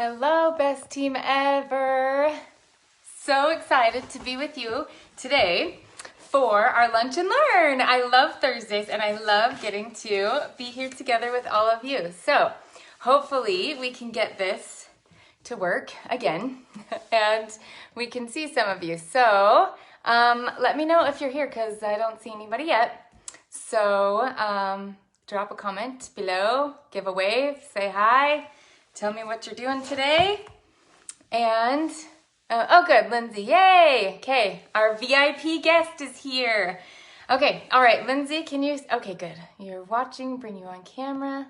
Hello, best team ever. So excited to be with you today for our Lunch and Learn. I love Thursdays and I love getting to be here together with all of you. So hopefully we can get this to work again and we can see some of you. So let me know if you're here because I don't see anybody yet. So drop a comment below, give a wave, say hi. Tell me what you're doing today. And, oh good, Lynsey, yay! Okay, our VIP guest is here. Okay, all right, Lynsey, can you, okay, good. You're watching, bring you on camera.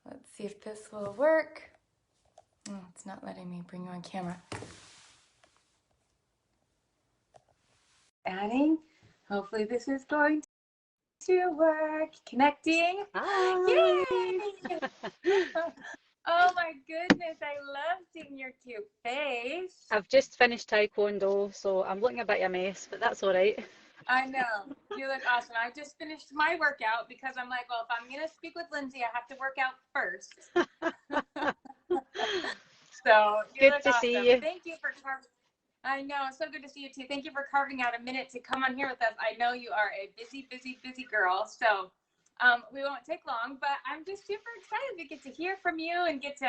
Let's see if this will work. Oh, it's not letting me bring you on camera. Adding, hopefully this is going to work. Connecting. Hi. Yay! Oh my goodness, I love seeing your cute face. I've just finished Taekwondo, so I'm looking a bit of a mess, but that's all right. I know, you look awesome. I just finished my workout because I'm like, well, if I'm gonna speak with Lynsey, I have to work out first. So you Good look to awesome. see you. Thank you for carving. I know, so good to see you too. Thank you for carving out a minute to come on here with us. I know you are a busy, busy, busy girl, so we won't take long, but I'm just super excited to get to hear from you and get to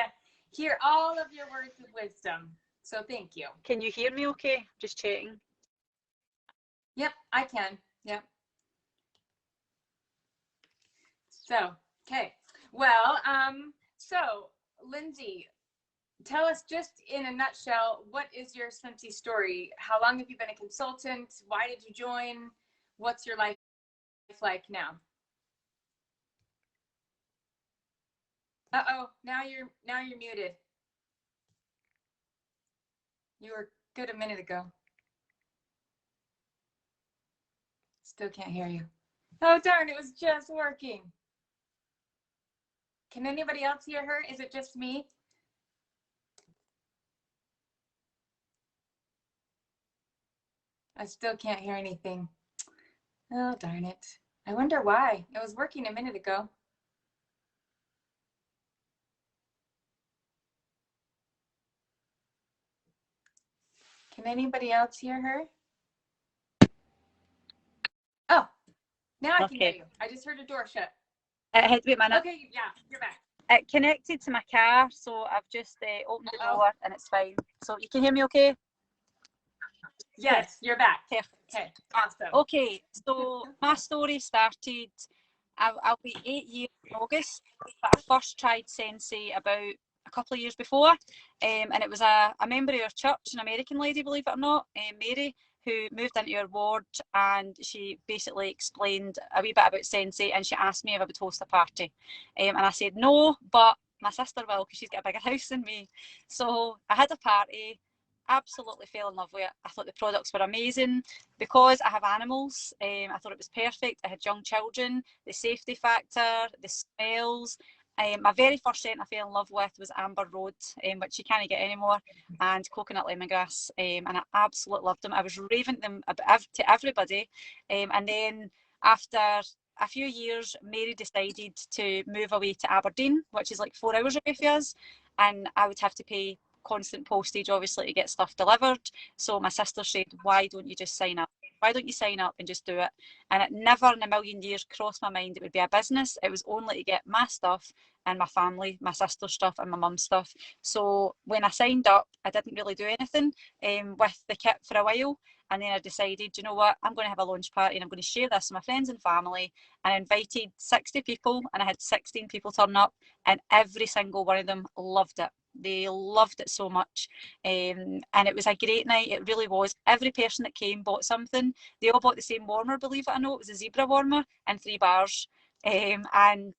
hear all of your words of wisdom. So thank you. Can you hear me okay? Just checking. Yep, I can. Yep. So, okay. Well, so Lynsey, tell us just in a nutshell, what is your Scentsy story? How long have you been a consultant? Why did you join? What's your life like now? Uh-oh, now you're muted. You were good a minute ago. Still can't hear you. Oh darn, it was just working. Can anybody else hear her? Is it just me? I still can't hear anything. Oh darn it. I wonder why. It was working a minute ago. Can anybody else hear her? Oh, now I can hear you. I just heard a door shut. It had to be a minute. Okay, yeah, you're back. It connected to my car, so I've just opened the door and it's fine. So you can hear me okay? Yes, you're back. Perfect. Okay, awesome. Okay, so my story started, I'll be 8 years in August, but I first tried Scentsy about a couple of years before, and it was a member of our church, an American lady, believe it or not, Mary, who moved into our ward, and she basically explained a wee bit about Scentsy, and she asked me if I would host a party, and I said no, but my sister will because she's got a bigger house than me. So I had a party, absolutely fell in love with it. I thought the products were amazing. Because I have animals, I thought it was perfect. I had young children, the safety factor, the smells. My very first scent I fell in love with was Amber Road, which you can't get anymore, and coconut lemongrass, and I absolutely loved them. I was raving them to everybody, and then after a few years, Mary decided to move away to Aberdeen, which is like 4 hours away from us, and I would have to pay constant postage obviously to get stuff delivered. So my sister said, why don't you just sign up? Why don't you sign up and just do it? And it never in a million years crossed my mind it would be a business. It was only to get my stuff and my family, my sister's stuff and my mum's stuff. So when I signed up, I didn't really do anything with the kit for a while. And then I decided, you know what, I'm going to have a launch party and I'm going to share this with my friends and family. And I invited 60 people and I had 16 people turn up, and every single one of them loved it. They loved it so much, and it was a great night. It really was. Every person that came bought something. They all bought the same warmer, believe it or not. It was a zebra warmer and 3 bars. And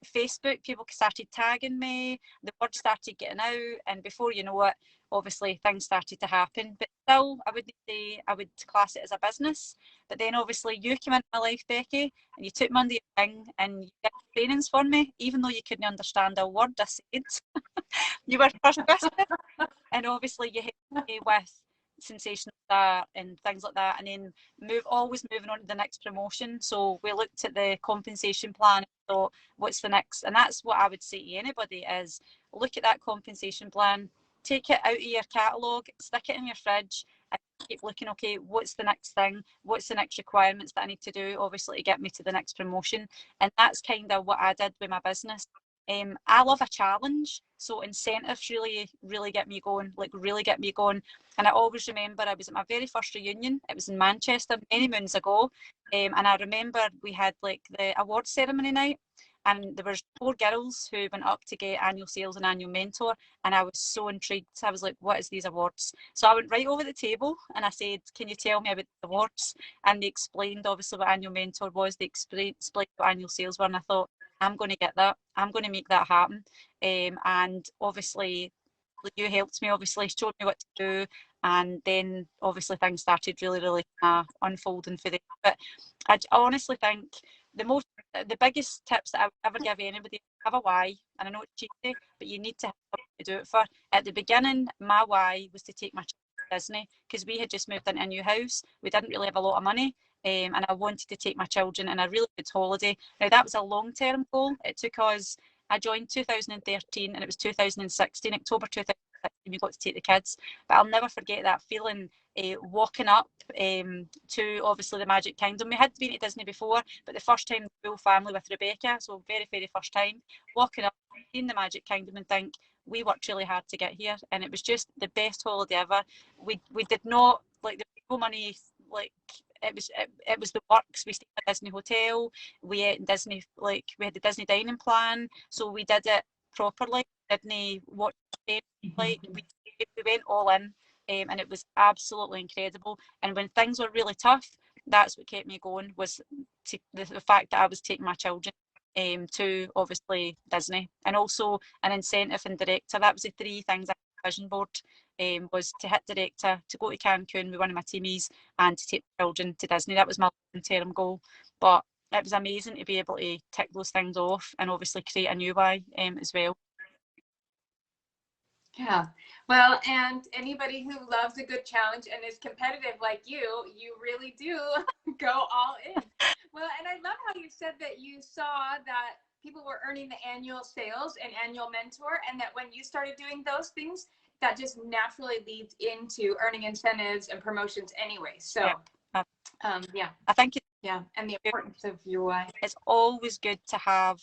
Facebook, people started tagging me, the word started getting out, and before you know it, obviously things started to happen. But still, I wouldn't say I would class it as a business. But then obviously you came into my life, Becky, and you took me under your wing and you did trainings for me, even though you couldn't understand a word I said. You were first with it, and obviously you helped me with sensational start and things like that, and then always moving on to the next promotion. So we looked at the compensation plan thought, what's the next? And that's what I would say to anybody is look at that compensation plan, take it out of your catalogue, stick it in your fridge, and keep looking, okay, what's the next thing? What's the next requirements that I need to do, obviously, to get me to the next promotion? And that's kind of what I did with my business. I love a challenge, so incentives really get me going, like really get me going. And I always remember I was at my very first reunion. It was in Manchester many moons ago, and I remember we had like the award ceremony night, and there was 4 girls who went up to get annual sales and annual mentor, and I was so intrigued. I was like, what is these awards? So I went right over the table and I said, can you tell me about the awards? And they explained obviously what annual mentor was, they explained what annual sales were, and I thought, I'm going to get that. I'm going to make that happen. And obviously, you helped me, obviously, showed me what to do. And then obviously things started really unfolding for them. But I honestly think the biggest tips that I would ever give anybody, have a why. And I know it's cheesy, but you need to have something to do it for. At the beginning, my why was to take my children to Disney, because we had just moved into a new house. We didn't really have a lot of money. And I wanted to take my children on a really good holiday. Now, that was a long-term goal. It took us, I joined 2013 and it was 2016, October 2016, we got to take the kids. But I'll never forget that feeling, walking up to obviously the Magic Kingdom. We had been to Disney before, but the first time the full family with Rebecca, so very first time, walking up in the Magic Kingdom and think, we worked really hard to get here, and it was just the best holiday ever. We did not, like, there was no money, like, it was the works. We stayed at a Disney hotel. We ate in Disney, like we had the Disney dining plan, so we did it properly. Didn't watch like we went all in, and it was absolutely incredible. And when things were really tough, that's what kept me going, was the fact that I was taking my children to obviously Disney, and also an incentive and director. That was the 3 things I had on the vision board. Was to hit director, to go to Cancun with one of my teamies, and to take children to Disney. That was my long-term goal. But it was amazing to be able to tick those things off and obviously create a new why as well. Yeah. Well, and anybody who loves a good challenge and is competitive like you really do go all in. Well, and I love how you said that you saw that people were earning the annual sales and annual mentor, and that when you started doing those things, that just naturally leads into earning incentives and promotions anyway. So, yeah. I think and the importance of your why. It's always good to have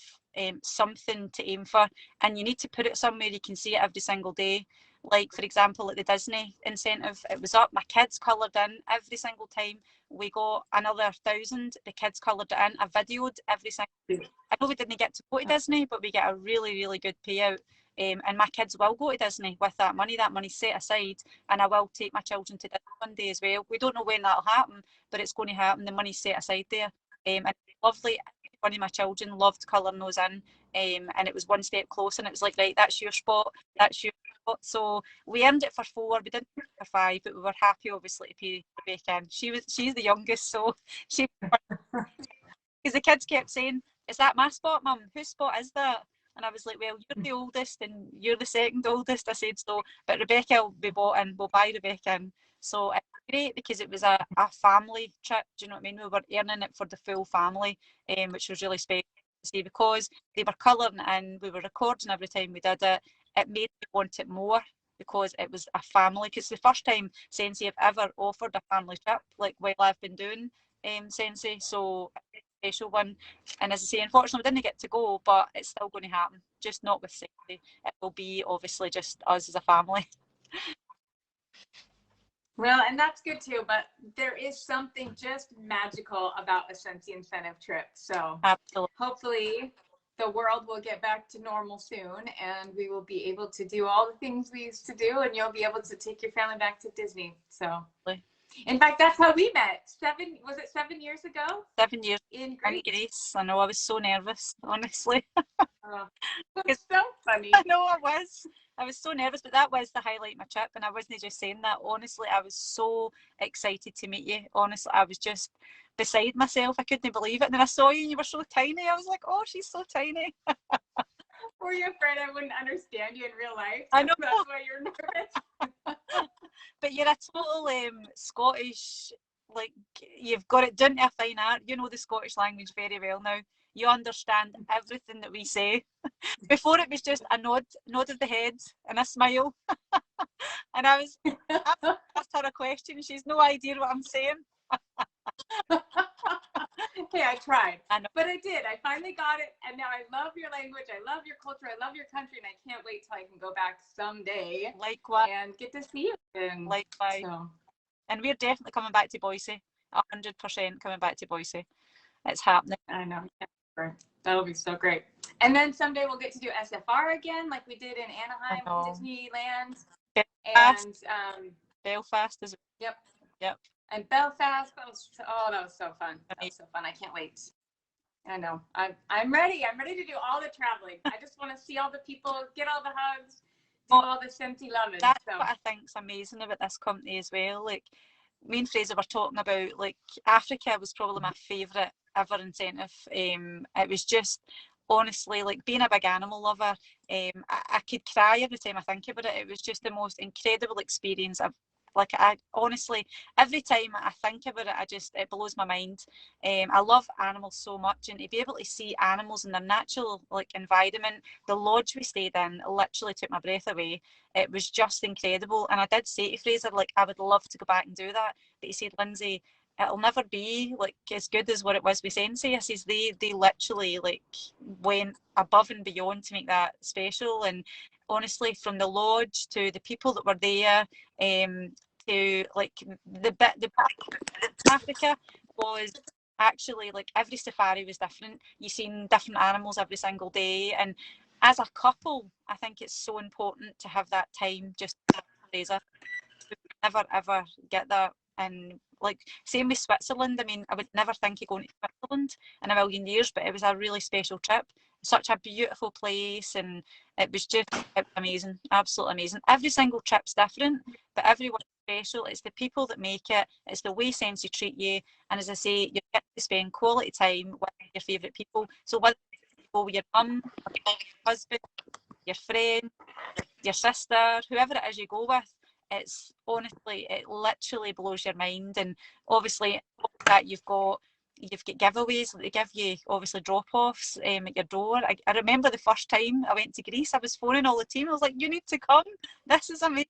something to aim for, and you need to put it somewhere you can see it every single day. Like, for example, at the Disney incentive, it was up, my kids coloured in every single time. We got another 1,000, the kids coloured it in. I videoed every single. I know we didn't get to go to Disney, but we get a really good payout. And my kids will go to Disney with that money. That money's set aside, and I will take my children to Disney one day as well. We don't know when that'll happen, but it's going to happen. The money's set aside there. And it's lovely. One of my children loved colouring those in, and it was one step closer, and it was like, right, that's your spot, that's your spot. So we earned it for 4, we didn't earn it for 5, but we were happy obviously to pay Rebecca in. She's the youngest, so she, because the kids kept saying, is that my spot, Mum? Whose spot is that? And I was like, well, you're the oldest and you're the second oldest. I said, so, but Rebecca will be bought in, we'll buy Rebecca in. So it's great because it was a family trip, do you know what I mean? We were earning it for the full family, which was really special to see, because they were colouring and we were recording every time we did it. It made me want it more, because it was a family, because the first time Scentsy have ever offered a family trip, like while I've been doing Scentsy, so special one. And as I say, unfortunately we didn't get to go, but it's still going to happen, just not with Scentsy. It will be obviously just us as a family. Well, and that's good too, but there is something just magical about a Scentsy incentive trip. So absolutely, hopefully the world will get back to normal soon, and we will be able to do all the things we used to do, and you'll be able to take your family back to Disney. So in fact, that's how we met. 7 years ago? 7 years in Greece. I know, I was so nervous, honestly. It's so funny. I know I was so nervous, but that was the highlight of my trip, and I wasn't just saying that. Honestly, I was so excited to meet you. Honestly, I was just beside myself. I couldn't believe it. And then I saw you and you were so tiny. I was like, oh, she's so tiny. Were you afraid I wouldn't understand you in real life? I know. That's why you're nervous. But you're a total Scottish, like, you've got it down to a fine art. You know the Scottish language very well now. you understand everything that we say. Before it was just a nod of the head and a smile. And I asked her a question, she's no idea what I'm saying. Hey, I tried, I know. but I did. I finally got it, and now I love your language, I love your culture, I love your country, and I can't wait till I can go back someday. Likewise. And get to see you. And likewise. So. And we're definitely coming back to Boise. 100% coming back to Boise. It's happening. I know. That'll be so great. And then someday we'll get to do SFR again, like we did in Anaheim, Disneyland. Belfast. And Belfast as well. Yep. And Belfast, that was so fun. That was so fun. I can't wait. I know. I'm ready. I'm ready to do all the traveling. I just want to see all the people, get all the hugs, do all the Scentsy loving. That's what I think's amazing about this company as well. Like, me and Fraser were talking about, like, Africa was probably my favourite ever incentive. It was just, honestly, like, being a big animal lover, I could cry every time I think about it. It was just the most incredible experience I honestly, every time I think about it, it blows my mind. I love animals so much, and to be able to see animals in their natural, like, environment, the lodge we stayed in literally took my breath away. It was just incredible. And I did say to Fraser, like, I would love to go back and do that. But he said, Lynsey, it'll never be like as good as what it was with Scentsy. I says they literally, like, went above and beyond to make that special. And honestly, from the lodge to the people that were there, to, like, the Africa was actually, like, every safari was different. You seen different animals every single day, and as a couple, I think it's so important to have that time just to Fraser. Never ever get that. And, like, same with Switzerland. I mean, I would never think of going to Switzerland in a million years, but it was a really special trip. Such a beautiful place, and it was amazing, absolutely amazing. Every single trip's different, but everyone's special. It's the people that make it. It's the way Scentsy treat you, and as I say, you get to spend quality time with your favourite people. So whether you go with your mum, your husband, your friend, your sister, whoever it is you go with, it's honestly, it literally blows your mind. And obviously that you've got giveaways. They give you, obviously, drop-offs at your door. I remember the first time I went to Greece, I was phoning all the team. I was like, you need to come. This is amazing.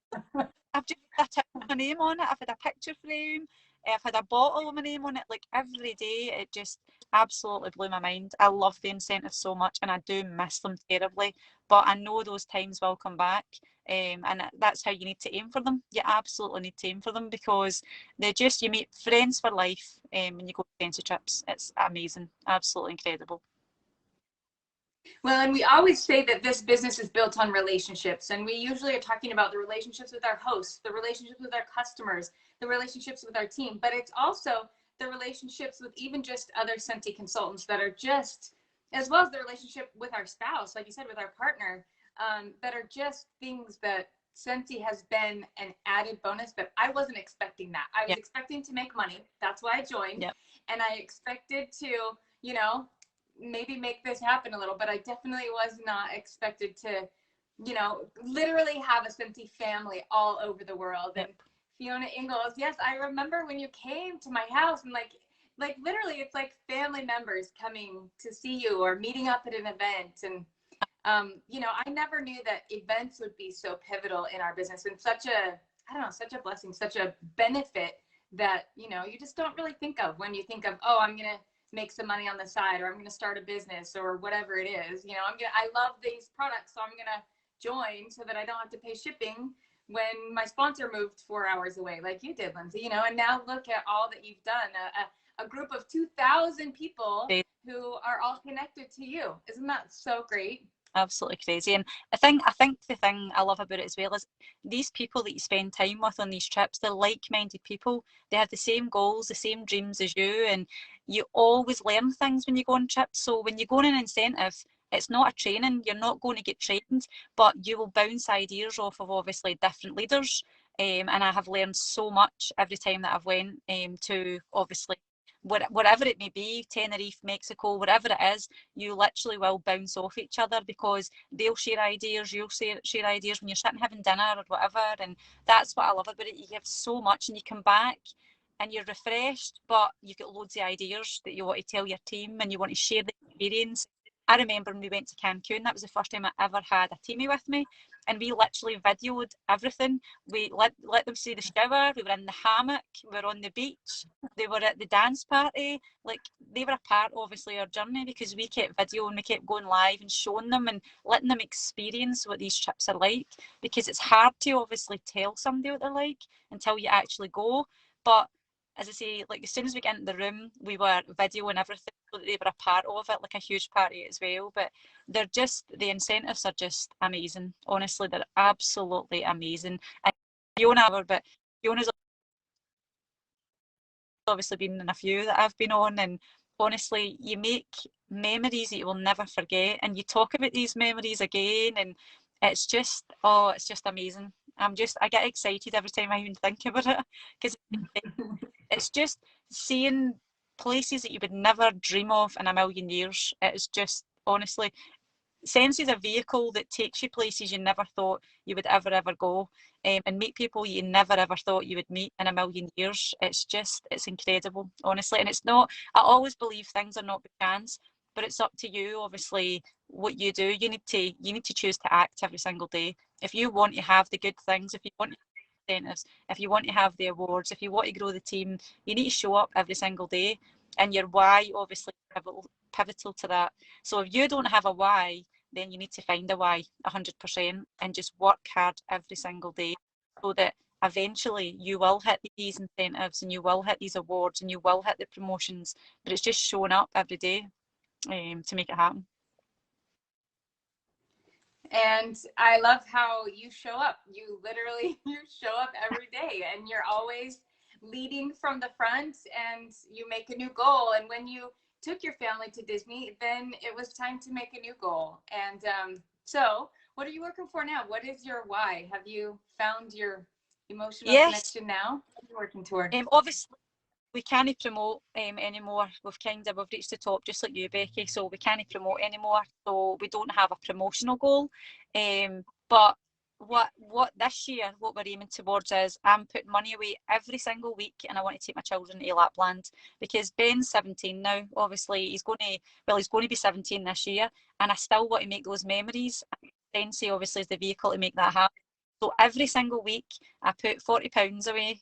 I've just had a tip with my name on it. I've had a picture frame. I've had a bottle with my name on it. Like, every day, it just absolutely blew my mind. I love the incentives so much, and I do miss them terribly. But I know those times will come back. And that's how you need to aim for them. You absolutely need to aim for them, because you meet friends for life when you go to Scentsy trips. It's amazing, absolutely incredible. Well, and we always say that this business is built on relationships, and we usually are talking about the relationships with our hosts, the relationships with our customers, the relationships with our team, but it's also the relationships with even just other Scentsy consultants that are just, as well as the relationship with our spouse, like you said, with our partner, that are just things that Scentsy has been an added bonus, but I wasn't expecting that. I was expecting to make money. That's why I joined. And I expected to, maybe make this happen a little, but I definitely was not expected to, literally have a Scentsy family all over the world. And Fiona Ingalls, yes, I remember when you came to my house, and like literally it's like family members coming to see you or meeting up at an event. And I never knew that events would be so pivotal in our business, and such a blessing, such a benefit that, you just don't really think of when you think of, oh, I'm going to make some money on the side, or I'm going to start a business, or whatever it is. I love these products, so I'm going to join so that I don't have to pay shipping when my sponsor moved 4 hours away, like you did, Lynsey, and now look at all that you've done, a group of 2,000 people who are all connected to you. Isn't that so great? Absolutely crazy. And I think the thing I love about it as well is these people that you spend time with on these trips, they're like-minded people. They have the same goals, the same dreams as you, and you always learn things when you go on trips. So when you go on an incentive, it's not a training. You're not going to get trained, but you will bounce ideas off of, obviously, different leaders. And I have learned so much every time that I've went to, obviously, whatever it may be, Tenerife, Mexico, whatever it is, you literally will bounce off each other, because they'll share ideas, you'll share ideas when you're sitting having dinner or whatever. And that's what I love about it. You give so much, and you come back and you're refreshed, but you've got loads of ideas that you want to tell your team and you want to share the experience. I remember when we went to Cancun, that was the first time I ever had a teamie with me, and we literally videoed everything. We let them see the shower, we were in the hammock, we were on the beach, they were at the dance party. Like, they were a part, obviously, of our journey, because we kept videoing, we kept going live and showing them and letting them experience what these trips are like, because it's hard to obviously tell somebody what they're like until you actually go. But as I say, like, as soon as we get into the room, we were videoing everything so that they were a part of it, like a huge part of it as well. But they're just, the incentives are just amazing. Honestly, they're absolutely amazing. And Fiona's obviously been in a few that I've been on, and honestly, you make memories that you will never forget, and you talk about these memories again, and it's just, oh, it's just amazing. I get excited every time I even think about it, because it's just seeing places that you would never dream of in a million years. It is just, honestly, Scentsy is a vehicle that takes you places you never thought you would ever go, and meet people you never ever thought you would meet in a million years. It's just, it's incredible, honestly. And it's not, I always believe things are not by chance, but it's up to you, obviously, what you do. You need to choose to act every single day. If you want to have the good things, if you want to have incentives, if you want to have the awards, if you want to grow the team, you need to show up every single day. And your why, obviously, pivotal to that. So if you don't have a why, then you need to find a why 100% and just work hard every single day, so that eventually you will hit these incentives and you will hit these awards and you will hit the promotions. But it's just showing up every day, to make it happen. And I love how you show up. You literally, you show up every day, and you're always leading from the front, and you make a new goal. And when you took your family to Disney, then it was time to make a new goal. And so what are you working for now? What is your why? Have you found your emotional Yes, connection now? What are you working toward? obviously we can't promote anymore. We've reached the top, just like you, Becky. So we can't promote anymore. So we don't have a promotional goal. But what this year, what we're aiming towards is, I'm putting money away every single week, and I want to take my children to Lapland, because Ben's 17 now. Obviously, he's going to be 17 this year, and I still want to make those memories. Sensei obviously is the vehicle to make that happen. So every single week, I put £40 away,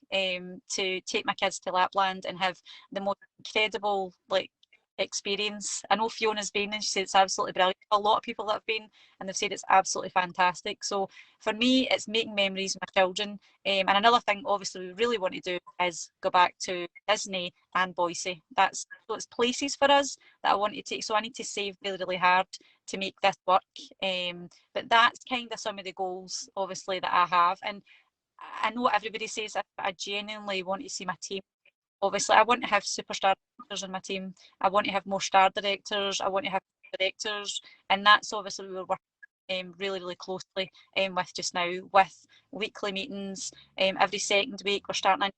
to take my kids to Lapland and have the most incredible, like, experience. I know Fiona's been, and she said it's absolutely brilliant. A lot of people that have been, and they've said it's absolutely fantastic. So for me, it's making memories with my children. And another thing, obviously, we really want to do is go back to Disney and Boise. So it's places for us that I want to take. So I need to save really, really hard to make this work. But that's kind of some of the goals, obviously, that I have. And I know what everybody says, but I genuinely want to see my team. Obviously, I want to have superstar directors in my team. I want to have more star directors. I want to have directors. And that's obviously we're working really, really closely with just now, with weekly meetings. Every second week, we're starting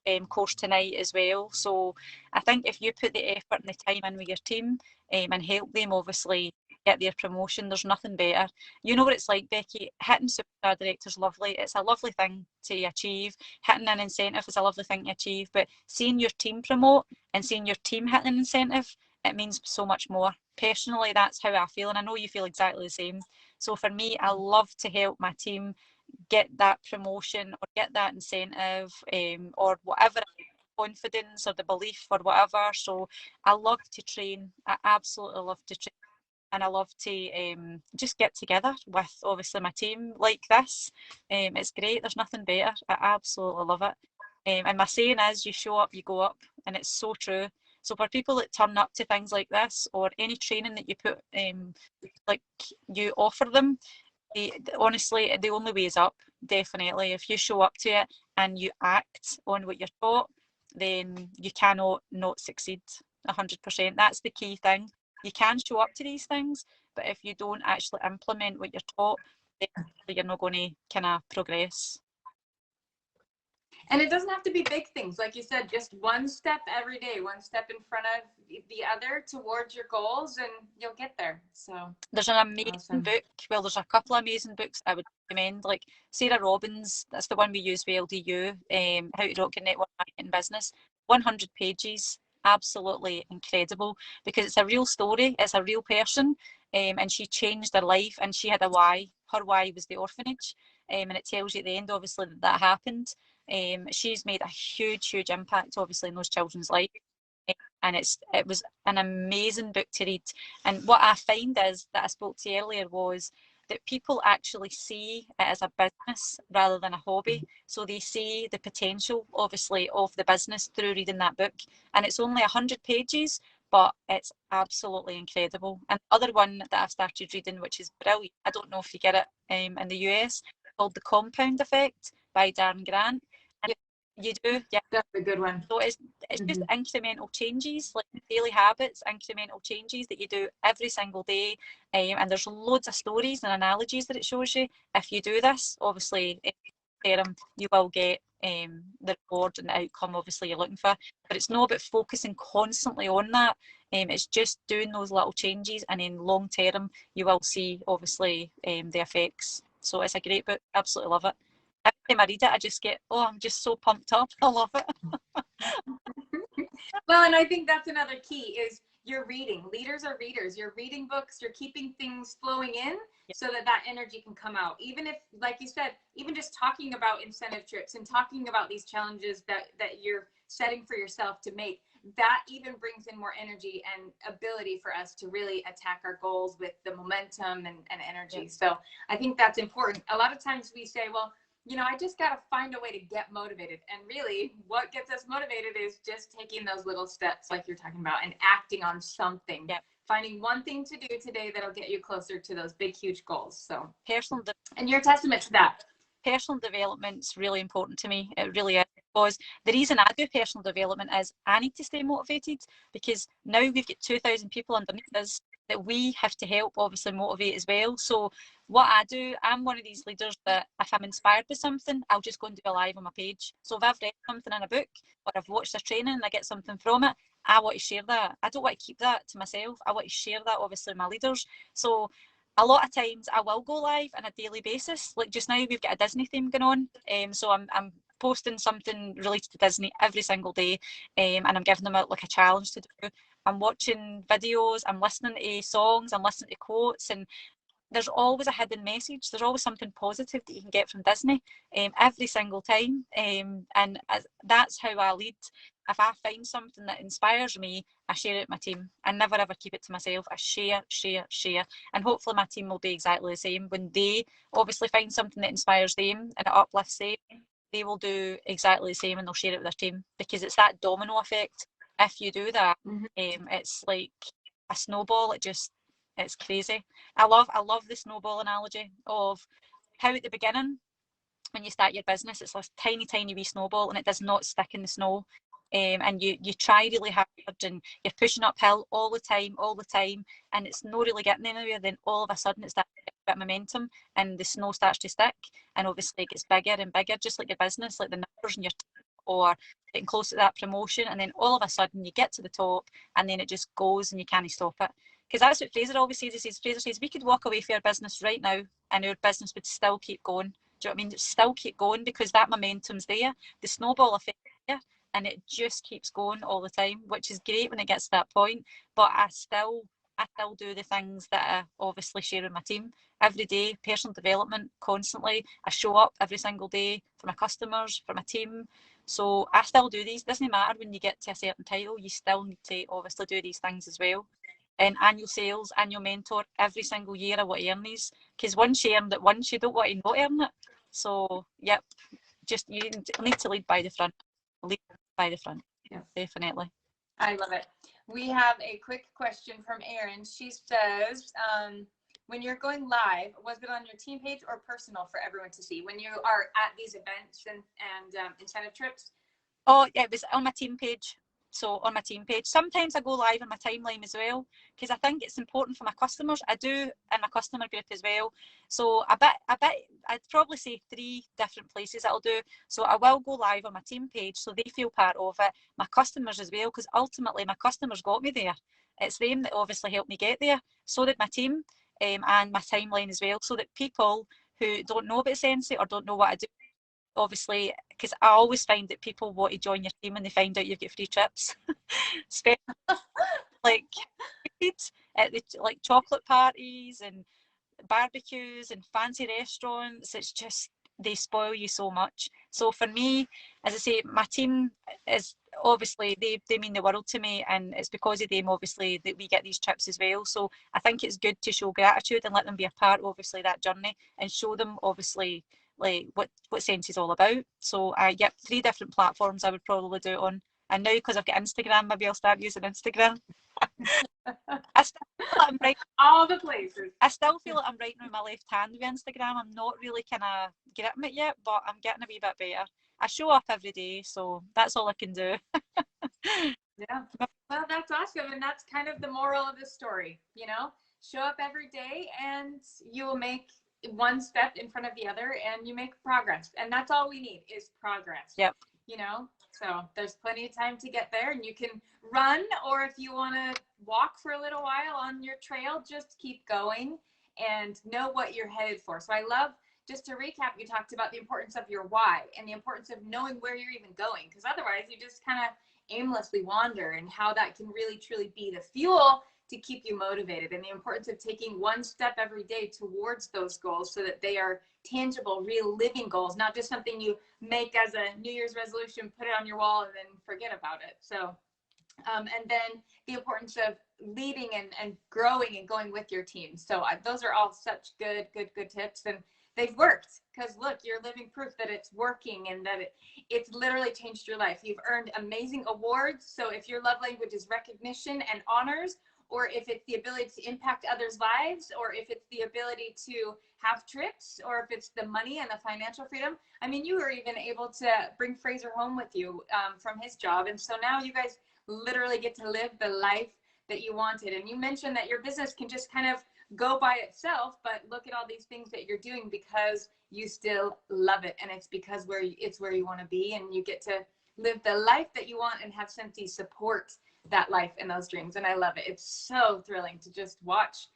a course tonight as well. So I think if you put the effort and the time in with your team, and help them, obviously, get their promotion, there's nothing better. You know what it's like, Becky, hitting superstar director's lovely. It's a lovely thing to achieve. Hitting an incentive is a lovely thing to achieve, but seeing your team promote and seeing your team hit an incentive, it means so much more. Personally, that's how I feel, and I know you feel exactly the same. So for me, I love to help my team get that promotion or get that incentive, or whatever, confidence or the belief or whatever. So I love to train. I absolutely love to train, and I love to just get together with, obviously, my team like this. It's great. There's nothing better. I absolutely love it. And my saying is, you show up, you go up, and it's so true. So for people that turn up to things like this, or any training that you put, like, you offer them, honestly, the only way is up. Definitely, if you show up to it and you act on what you're taught, then you cannot not succeed 100%. That's the key thing. You can show up to these things, but if you don't actually implement what you're taught, then you're not going to kind of progress. And it doesn't have to be big things. Like you said, just one step every day, one step in front of the other towards your goals, and you'll get there. So there's an amazing awesome. book. Well, there's a couple of amazing books I would recommend. Like Sarah Robbins, that's the one we use with LDU, How to Rock Your Network Marketing Business. 100 pages, absolutely incredible, because it's a real story. It's a real person, and she changed her life, and she had a why. Her why was the orphanage, and it tells you at the end, obviously, that happened. She's made a huge, huge impact, obviously, in those children's lives. And it was an amazing book to read. And what I find is that I spoke to you earlier was that people actually see it as a business rather than a hobby. So they see the potential, obviously, of the business through reading that book. And it's only 100 pages, but it's absolutely incredible. And the other one that I've started reading, which is brilliant, I don't know if you get it in the US, called The Compound Effect by Darren Grant. And you do, yeah. That's a good one. So it's just incremental changes, like daily habits, incremental changes that you do every single day. And there's loads of stories and analogies that it shows you. If you do this, obviously, you will get the reward and the outcome, obviously, you're looking for. But it's not about focusing constantly on that. It's just doing those little changes, and in long term, you will see, obviously, the effects. So it's a great book. Absolutely love it. Every time I read it, I just get, I'm just so pumped up. I love it. Well, and I think that's another key is you're reading. Leaders are readers. You're reading books. You're keeping things flowing in so that energy can come out. Even if, like you said, even just talking about incentive trips and talking about these challenges that you're setting for yourself to make, that even brings in more energy and ability for us to really attack our goals with the momentum and energy. Yeah. So I think that's important. A lot of times we say, well, I just got to find a way to get motivated. And really what gets us motivated is just taking those little steps like you're talking about and acting on something. Yep. Finding one thing to do today that'll get you closer to those big, huge goals. So and you're a testament to that. Personal development's really important to me. It really is, because the reason I do personal development is I need to stay motivated, because now we've got 2,000 people underneath us that we have to help obviously motivate as well. So what I do, I'm one of these leaders that if I'm inspired by something, I'll just go and do a live on my page. So if I've read something in a book or I've watched a training and I get something from it, I want to share that. I don't want to keep that to myself. I want to share that obviously with my leaders. So a lot of times I will go live on a daily basis. Like just now we've got a Disney theme going on. So I'm posting something related to Disney every single day, and I'm giving them out like a challenge to do. I'm watching videos, I'm listening to songs, I'm listening to quotes, and there's always a hidden message. There's always something positive that you can get from Disney every single time. And that's how I lead. If I find something that inspires me, I share it with my team. I never ever keep it to myself. I share. And hopefully my team will be exactly the same. When they obviously find something that inspires them and it uplifts them, they will do exactly the same and they'll share it with their team, because it's that domino effect. If you do that, it's like a snowball. It's crazy. I love the snowball analogy of how at the beginning, when you start your business, it's a tiny wee snowball and it does not stick in the snow. And you try really hard and you're pushing uphill all the time, and it's not really getting anywhere. Then all of a sudden it starts to get a bit of momentum and the snow starts to stick, and obviously it gets bigger and bigger, just like your business, like the numbers in your team, or getting close to that promotion, and then all of a sudden you get to the top and then it just goes and you can't stop it. Because that's what Fraser always says. Fraser says we could walk away from our business right now and our business would still keep going. Do you know what I mean? It still keep going because that momentum's there. The snowball effect is there, and it just keeps going all the time, which is great when it gets to that point. But I still do the things that I obviously share with my team every day, personal development constantly. I show up every single day for my customers, for my team. So I still do these. It doesn't matter when you get to a certain title, you still need to obviously do these things as well. And annual sales, annual mentor, every single year I want to earn these. Because once you earn it once, you don't want to not earn it. So, yep, just you need to lead by the front. Lead by the front. Yeah, definitely. I love it. We have a quick question from Erin. She says, when you're going live, was it on your team page or personal for everyone to see? When you are at these events and incentive trips? Oh, yeah, it was on my team page. So on my team page, sometimes I go live on my timeline as well, because I think it's important for my customers. I do in my customer group as well. So I'd probably say 3 different places I'll do. So I will go live on my team page so they feel part of it. My customers as well, because ultimately my customers got me there. It's them that obviously helped me get there. So did my team, and my timeline as well, so that people who don't know about Scentsy or don't know what I do, obviously, because I always find that people want to join your team when they find out you've got free trips, especially like at the like chocolate parties and barbecues and fancy restaurants. It's just, they spoil you so much. So for me, as I say, my team is obviously, they mean the world to me, and it's because of them obviously that we get these trips as well. So I think it's good to show gratitude and let them be a part obviously that journey, and show them obviously like what Scentsy is all about. So yep, 3 different platforms I would probably do it on. And now because I've got Instagram, maybe I'll start using Instagram. I still feel like I'm right. All the places. I still feel like I'm writing with my left hand with Instagram. I'm not really kind of getting it yet, but I'm getting a wee bit better. I show up every day, so that's all I can do. Yeah. Well, that's awesome. And that's kind of the moral of the story, you know, show up every day and you will make one step in front of the other and you make progress. And that's all we need is progress. Yep. You know, so there's plenty of time to get there, and you can run, or if you want to walk for a little while on your trail, just keep going and know what you're headed for. So I love, just to recap, you talked about the importance of your why and the importance of knowing where you're even going, because otherwise you just kind of aimlessly wander, and how that can really truly be the fuel to keep you motivated, and the importance of taking one step every day towards those goals so that they are tangible, real living goals, not just something you make as a New Year's resolution, put it on your wall and then forget about it. So and then the importance of leading and growing and going with your team. So those are all such good tips, and they've worked, because look, you're living proof that it's working and that it's literally changed your life. You've earned amazing awards. So if your love language is recognition and honors, or if it's the ability to impact others' lives, or if it's the ability to have trips, or if it's the money and the financial freedom. I mean, you were even able to bring Fraser home with you from his job. And so now you guys literally get to live the life that you wanted. And you mentioned that your business can just kind of go by itself, but look at all these things that you're doing because you still love it. And it's because it's where you want to be, and you get to live the life that you want and have Scentsy support that life and those dreams. And I love it. It's so thrilling to just watch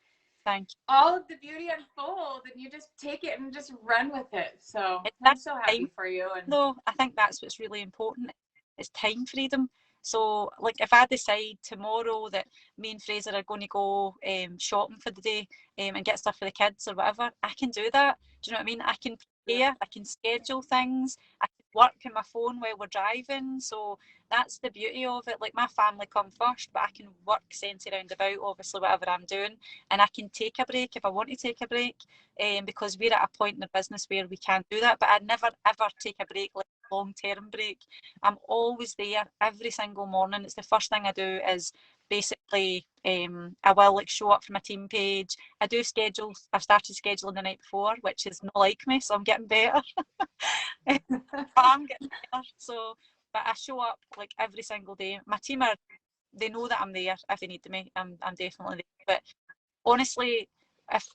all of the beauty unfold, and you just take it and just run with it. So I'm so happy for you. And no, I think that's what's really important. It's time freedom. So like if I decide tomorrow that me and Fraser are going to go shopping for the day and get stuff for the kids or whatever, I can do that. Do you know what I mean? I can prepare, I can schedule things, I can work on my phone while we're driving. So that's the beauty of it. Like my family come first, but I can work Scentsy round about, obviously, whatever I'm doing. And I can take a break if I want to take a break, because we're at a point in the business where we can't do that. But I'd never, ever take a break, like a long-term break. I'm always there every single morning. It's the first thing I do is basically, I will like show up for my team page. I do schedule, I've started scheduling the night before, which is not like me, so I'm getting better. But I'm getting better. So, but I show up like every single day. My team are, they know that I'm there if they need me. I'm definitely there. But honestly,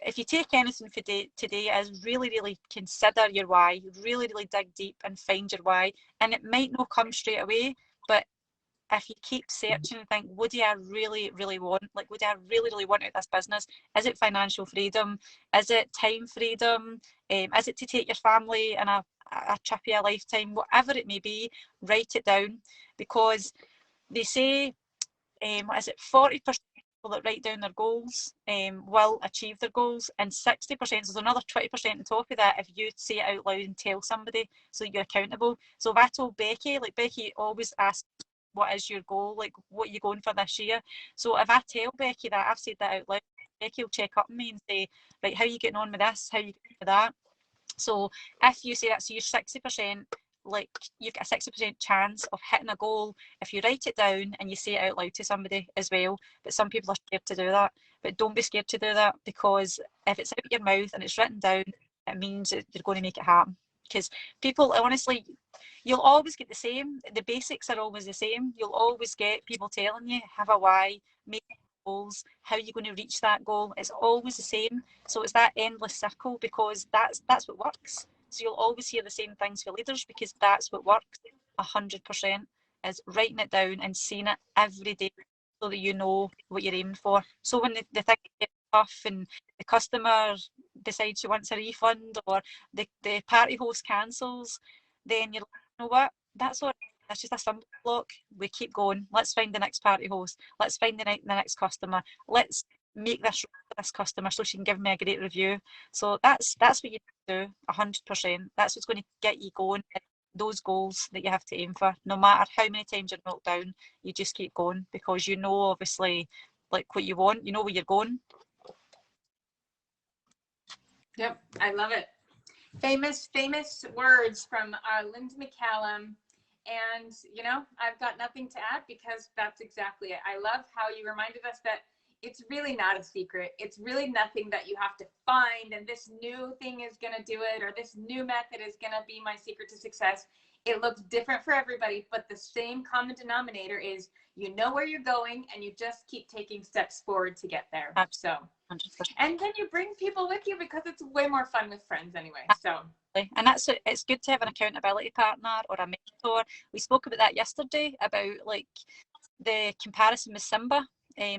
if you take anything for today, is really consider your why. Really dig deep and find your why. And it might not come straight away, but if you keep searching and think, what do I really want? Like, what do I really want out of this business? Is it financial freedom? Is it time freedom? Is it to take your family on a trip of a lifetime? Whatever it may be, write it down, because they say, what is it, 40% people that write down their goals will achieve their goals, and 60%, so there's another 20% on top of that if you say it out loud and tell somebody, so you're accountable. So if I told Becky, like Becky always asks, what is your goal? Like, what are you going for this year? So if I tell Becky that, I've said that out loud, Becky will check up on me and say, right, how are you getting on with this? How are you getting with that? So if you say that, so you're 60%, like you've got a 60% chance of hitting a goal if you write it down and you say it out loud to somebody as well. But some people are scared to do that. But don't be scared to do that, because if it's out your mouth and it's written down, it means that you're going to make it happen. because people, honestly, you'll always get the same. The basics are always the same. You'll always get people telling you, have a why, make goals, how are you going to reach that goal? It's always the same. So it's that endless circle, because that's what works. So you'll always hear the same things for leaders, because that's what works 100%, is writing it down and seeing it every day so that you know what you're aiming for. So when the thing gets tough and the customer decides she wants a refund, or the party host cancels, then you're like, you know what, that's all right. That's just a stumbling block. We keep going. Let's find the next party host. Let's find the next customer. Let's make this customer so she can give me a great review. So that's what you do, 100%. That's what's going to get you going. Those goals that you have to aim for, no matter how many times you're knocked down, you just keep going, because you know, obviously, like what you want, you know where you're going. Yep, I love it. Famous words from Lynsey Mccallum. And, you know, I've got nothing to add, because that's exactly it. I love how you reminded us that it's really not a secret. It's really nothing that you have to find, and this new thing is going to do it, or this new method is going to be my secret to success. It looks different for everybody, but the same common denominator is you know where you're going, and you just keep taking steps forward to get there. So, 100%. and then you bring people with you, because it's way more fun with friends anyway. So, and that's it. It's good to have an accountability partner or a mentor. We spoke about that yesterday, about like the comparison with Simba.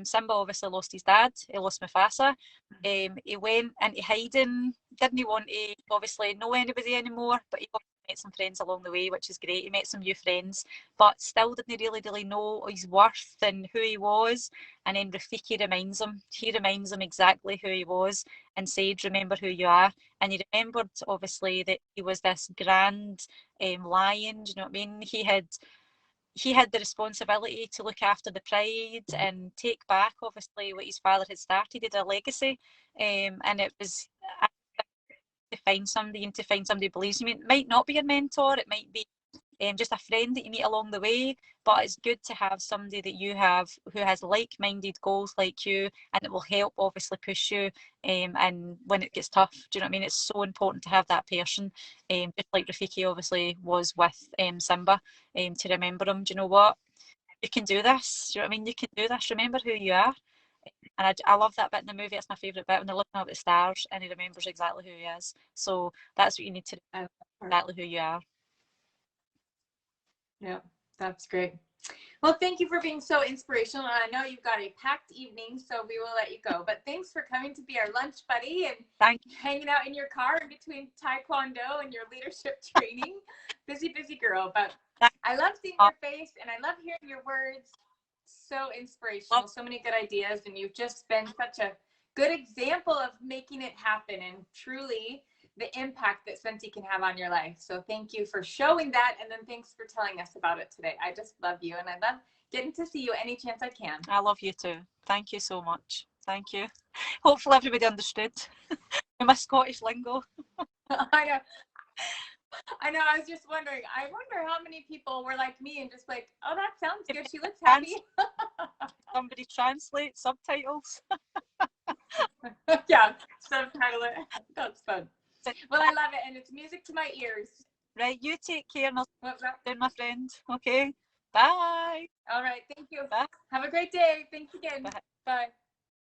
Simba obviously lost his dad. He lost Mufasa. He went into hiding. Didn't want to obviously know anybody anymore, but he met some friends along the way, which is great. He met some new friends, but still didn't really know his worth and who he was. And then Rafiki reminds him. He reminds him exactly who he was, and said, "Remember who you are." And he remembered, obviously, that he was this grand lion. Do you know what I mean? He had the responsibility to look after the pride and take back, obviously, what his father had started. He did a legacy, and it was to find somebody, and to find somebody who believes in you. It might not be a mentor, it might be just a friend that you meet along the way, but it's good to have somebody that you have who has like-minded goals like you, and it will help obviously push you, and when it gets tough. Do you know what I mean? It's so important to have that person, just like Rafiki obviously was with Simba, to remember him. Do you know what? You can do this. Do you know what I mean? You can do this. Remember who you are. And I love that bit in the movie. It's my favourite bit, when they're looking up at the stars and he remembers exactly who he is. So that's what you need to do, exactly who you are. Yeah, that's great. Well, thank you for being so inspirational. I know you've got a packed evening, so we will let you go. But thanks for coming to be our lunch buddy and hanging out in your car in between Taekwondo and your leadership training. Busy girl. But I love seeing your face, and I love hearing your words. So inspirational, so many good ideas, and you've just been such a good example of making it happen, and truly the impact that Scentsy can have on your life. So thank you for showing that, and then thanks for telling us about it today. I just love you, and I love getting to see you any chance I can. I love you too. Thank you so much. Thank you. Hopefully everybody understood my Scottish lingo. I know. I was just wondering. I wonder how many people were like me and just like, "Oh, that sounds good. She looks happy." Somebody translate subtitles. Yeah, subtitle it. That's fun. Well, I love it, and it's music to my ears. Right, you take care, and I'll down, my friend. Okay, bye. All right, thank you. Bye. Have a great day. Thanks again. Bye. Bye.